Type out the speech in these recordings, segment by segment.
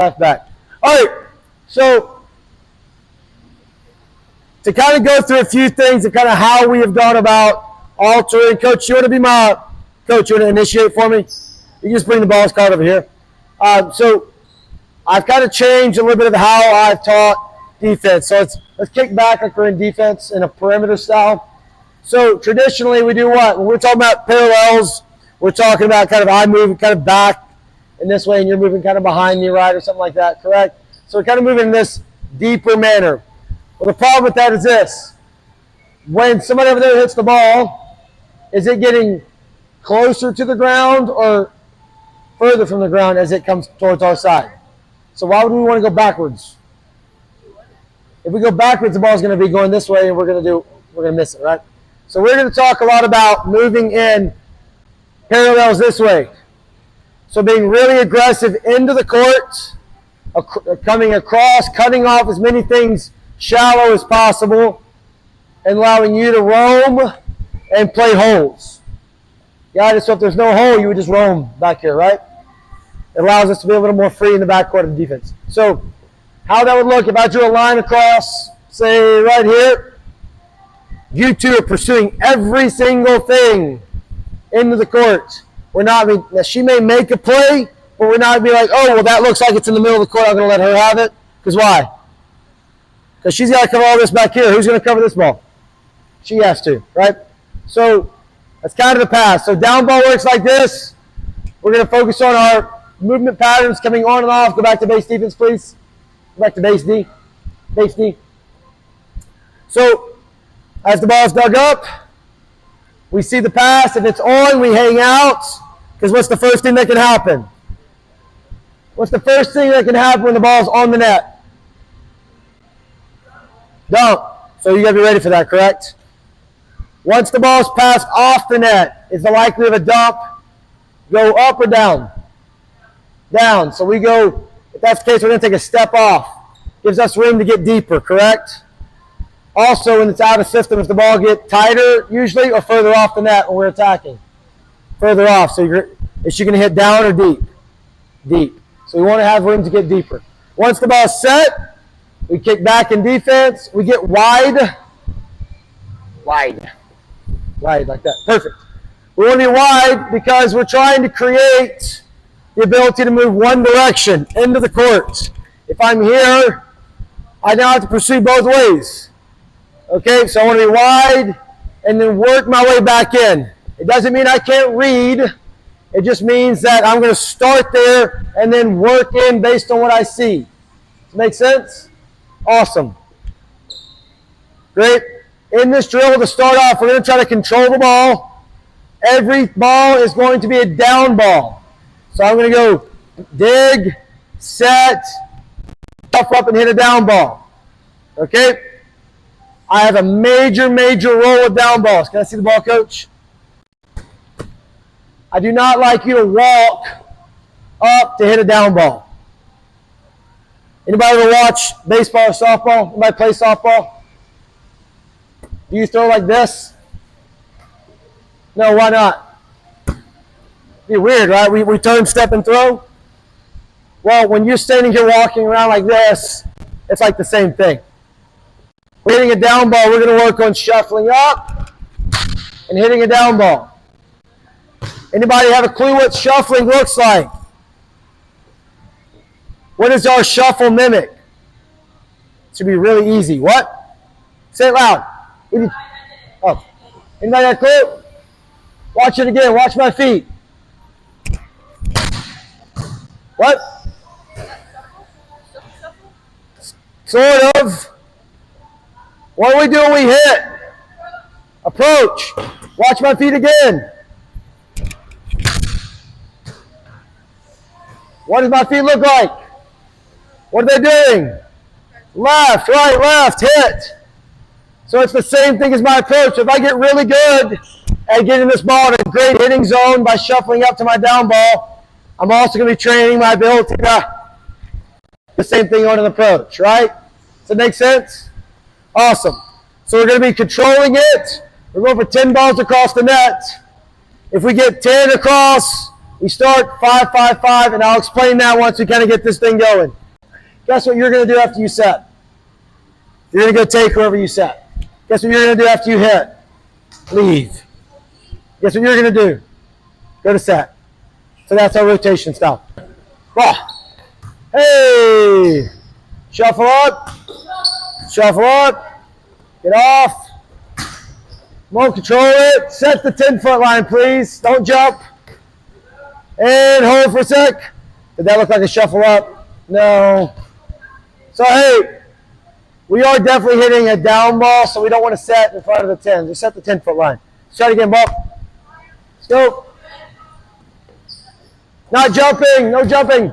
left back. All right, so to kind of go through a few things and kind of how we have gone about altering. Coach, you want to be my coach? You want to initiate for me? You can just bring the balls card over here. So I've kind of changed a little bit of how I've taught defense. So let's kick back like we're in defense in a perimeter style. So traditionally we do what? When we're talking about parallels, we're talking about kind of I move kind of back in this way and you're moving kind of behind me, right, or something like that, correct? So we're kind of moving in this deeper manner. Well, the problem with that is this. When somebody over there hits the ball, is it getting closer to the ground or further from the ground as it comes towards our side? So why would we want to go backwards? If we go backwards, the ball is going to be going this way and we're going to miss it, right? So we're going to talk a lot about moving in parallels this way. So being really aggressive into the court, coming across, cutting off as many things shallow as possible, and allowing you to roam and play holes. Got it? So if there's no hole, you would just roam back here, right? It allows us to be a little more free in the backcourt of defense. So how that would look if I drew a line across, say right here, you two are pursuing every single thing into the court. We're not, she may make a play, but we're not be like, oh, well, that looks like it's in the middle of the court. I'm going to let her have it. Because why? Because she's got to cover all this back here. Who's going to cover this ball? She has to, right? So that's kind of the pass. So down ball works like this. We're going to focus on our movement patterns coming on and off. Go back to base defense, please. Go back to base D. Base D. So as the ball's dug up, we see the pass. If it's on, we hang out. Because what's the first thing that can happen? What's the first thing that can happen when the ball's on the net? Dunk. So you got to be ready for that, correct? Once the ball's passed off the net, is the likelihood of a dump go up or down? Down. So we go, if that's the case, we're going to take a step off. Gives us room to get deeper, correct? Also, when it's out of system, does the ball get tighter usually or further off the net when we're attacking? Further off. So is she going to hit down or deep? Deep. So we want to have room to get deeper. Once the ball's set, we kick back in defense. We get wide. Wide. Wide like that. Perfect. We want to be wide because we're trying to create the ability to move one direction into the court. If I'm here, I now have to pursue both ways. Okay, so I want to be wide and then work my way back in. It doesn't mean I can't read. It just means that I'm going to start there and then work in based on what I see. Does that make sense? Awesome. Great. In this drill to start off, we're going to try to control the ball. Every ball is going to be a down ball. So I'm going to go dig, set, puff up and hit a down ball. Okay? I have a major role with down balls. Can I see the ball, coach? I do not like you to walk up to hit a down ball. Anybody ever watch baseball or softball? Anybody play softball? Do you throw like this? No, why not? It'd be weird, right? We turn, step, and throw. Well, when you're standing here walking around like this, it's like the same thing. We're hitting a down ball. We're going to work on shuffling up and hitting a down ball. Anybody have a clue what shuffling looks like? What does our shuffle mimic? It should be really easy. What? Say it loud. Oh, anybody got a clue? Watch it again. Watch my feet. What? Sort of. What do we do when we hit? Approach. Watch my feet again. What does my feet look like? What are they doing? Left, right, left, hit. So it's the same thing as my approach. If I get really good at getting this ball in a great hitting zone by shuffling up to my down ball, I'm also going to be training my ability to the same thing on an approach, right? Does that make sense? Awesome. So we're going to be controlling it. We're going for 10 balls across the net. If we get 10 across, We start 5-5-5, and I'll explain that once we kind of get this thing going. Guess what you're going to do after you set? You're going to go take whoever you set. Guess what you're going to do after you hit? Leave. Guess what you're going to do? Go to set. So that's our rotation style. Ball. Hey! Shuffle up. Shuffle up. Get off. Come on, control it. Set the 10-foot line, please. Don't jump. And hold for a sec. Did that look like a shuffle up? No. So, hey, we are definitely hitting a down ball, so we don't want to set in front of the 10. Just set the 10-foot line. Let's try it again, ball. Let's go. Not jumping. No jumping.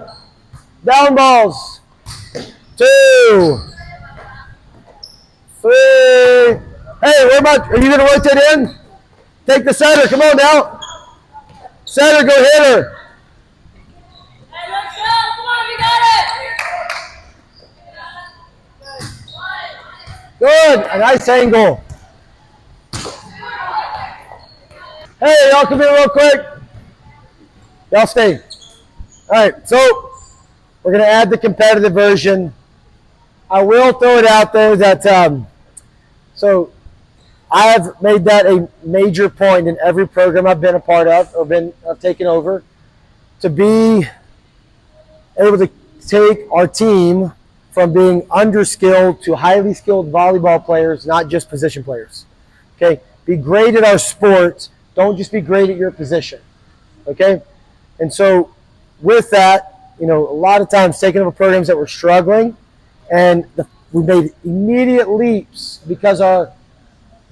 Down balls. 2, 3. Hey, are you going to rotate in? Take the setter. Come on now. Setter, go hit her. Hey, let's go. Come on, we got it. Good. A nice angle. Hey, y'all come in real quick. Y'all stay. All right, so we're going to add the competitive version. I will throw it out there that, so I have made that a major point in every program I've been a part of or I've taken over, to be able to take our team from being underskilled to highly skilled volleyball players, not just position players. Okay? Be great at our sport. Don't just be great at your position. Okay? And so with that, a lot of times taking over programs that were struggling, and we made immediate leaps because our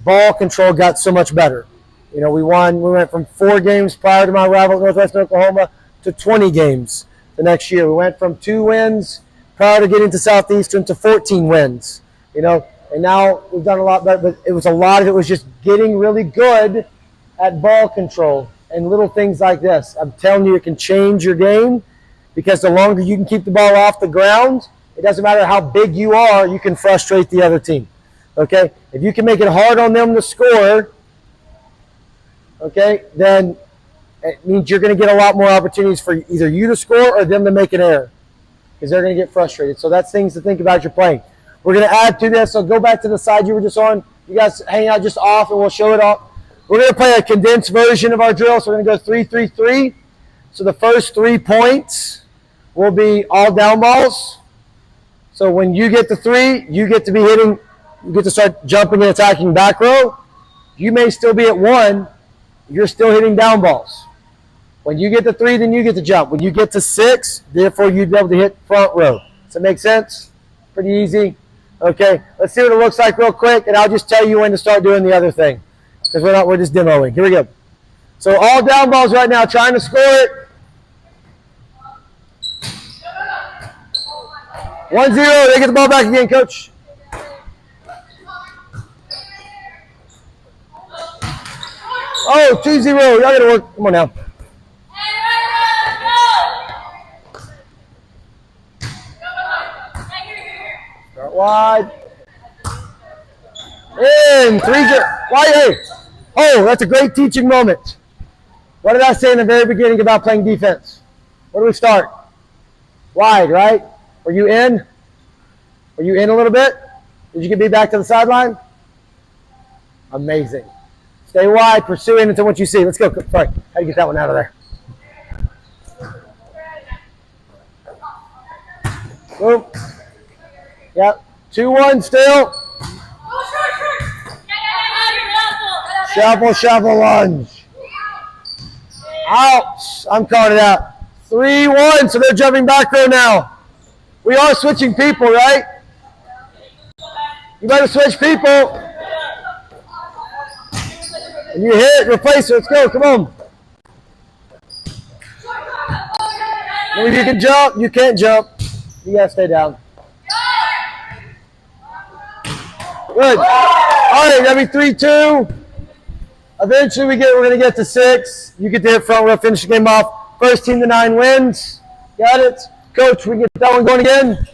ball control got so much better. We went from 4 games prior to my arrival at Northwestern Oklahoma to 20 games the next year. We went from 2 wins prior to getting to Southeastern to 14 wins, and now we've done a lot better, but a lot of it was just getting really good at ball control and little things like this. I'm telling you, it can change your game, because the longer you can keep the ball off the ground, it doesn't matter how big you are, you can frustrate the other team. Okay? If you can make it hard on them to score, okay, then it means you're going to get a lot more opportunities for either you to score or them to make an error, because they're going to get frustrated. So that's things to think about as you're playing. We're going to add to this, so go back to the side you were just on. You guys hang out just off, and we'll show it off. We're going to play a condensed version of our drill, so we're going to go 3-3-3. So the first 3 points will be all down balls. So when you get the 3, you get to be hitting, you get to start jumping and attacking back row. You may still be at 1, you're still hitting down balls. When you get to 3, then you get to jump. When you get to 6, therefore you'd be able to hit front row. Does that make sense? Pretty easy. Okay, let's see what it looks like real quick, and I'll just tell you when to start doing the other thing, because we're just demoing. Here we go. So all down balls right now, trying to score it. 1-0, they get the ball back again, coach. Oh, 2-0, y'all gotta work. Come on now. Start wide. In, 3-0. Why, hey. Oh, that's a great teaching moment. What did I say in the very beginning about playing defense? Where do we start? Wide, right? Were you in? Were you in a little bit? Did you get me back to the sideline? Amazing. Stay wide, pursuing until what you see. Let's go. Sorry, how do you get that one out of there? Boom. Yep. 2-1 still. Shuffle, shuffle, lunge. Ouch. I'm calling it out. 3-1, so they're jumping back row now. We are switching people, right? You better switch people. And you hit, replace it. Let's go. Come on. And if you can jump, you can't jump. You got to stay down. Good. All right, that'll be 3-2. Eventually, we're going to get to 6. You get to hit front row, finish the game off. First team to 9 wins. Got it? Coach, we get that one going again.